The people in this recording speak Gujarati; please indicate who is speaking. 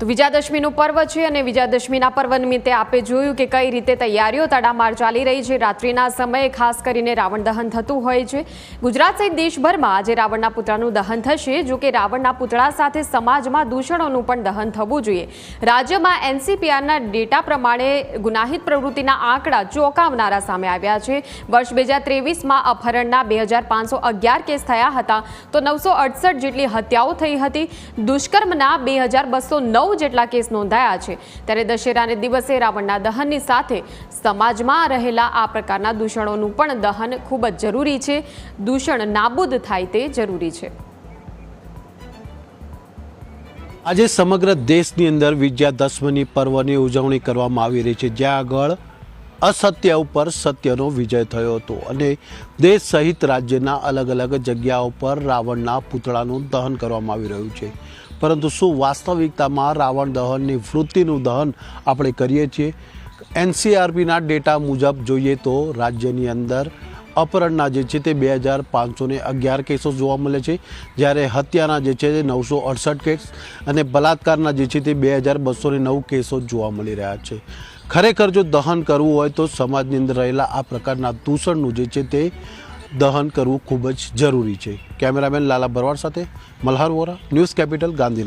Speaker 1: તો વિજયાદશમીનું પર્વ છે અને વિજયાદશમીના પર્વ નિમિત્તે આપે જોયું કે કઈ રીતે તૈયારીઓ તડામાર ચાલી રહી છે। રાત્રિના સમયે ખાસ કરીને રાવણ દહન થતું હોય છે। ગુજરાત સહિત દેશભરમાં આજે રાવણના પુતળાનું દહન થશે। જો કે રાવણના પુતળા સાથે સમાજમાં દૂષણોનું પણ દહન થવું જોઈએ। રાજ્યમાં એનસીપીઆરના ડેટા પ્રમાણે ગુનાહિત પ્રવૃત્તિના આંકડા ચોંકાવનારા સામે આવ્યા છે। વર્ષ 2023માં અપહરણના 2511 કેસ થયા હતા તો 968 જેટલી હત્યાઓ થઈ હતી। દુષ્કર્મના 2209 જેટલા કેસ નોંધાયા છે। ત્યારે દશેરાને દિવસે રાવણના દહનની સાથે સમાજમાં રહેલા આ પ્રકારના દૂષણોનું પણ દહન ખૂબ જ જરૂરી છે। દૂષણ નાબૂદ થાય તે જરૂરી છે।
Speaker 2: આજે સમગ્ર દેશની અંદર વિજયાદશમીની પર્વની ઉજવણી કરવામાં આવી રહી છે, જ્યાં આગળ અસત્ય ઉપર સત્યનો વિજય થયો હતો અને દેશ સહિત રાજ્યના અલગ અલગ જગ્યાઓ પર રાવણના પૂતળાનું દહન કરવામાં આવી રહ્યું છે। પરંતુ શું વાસ્તવિકતામાં રાવણ દહનની વૃત્તિનું દહન આપણે કરીએ છીએ? એનસીઆરબીના ડેટા મુજબ જોઈએ તો રાજ્યની અંદર અપહરણના જે છે તે 2511 કેસો જોવા મળે છે, જ્યારે હત્યાના જે છે તે 968 કેસ અને બલાત્કારના જે છે તે 2209 કેસો જોવા મળી રહ્યા છે। ખરેખર જો દહન કરવું હોય તો સમાજની અંદર રહેલા આ પ્રકારના દૂષણનું જે છે તે દહન કરવું ખૂબ જ જરૂરી છે। કેમેરામેન લાલા ભરવાડ સાથે મલ્હાર વોરા, ન્યૂઝ કેપિટલ, ગાંધીનગર।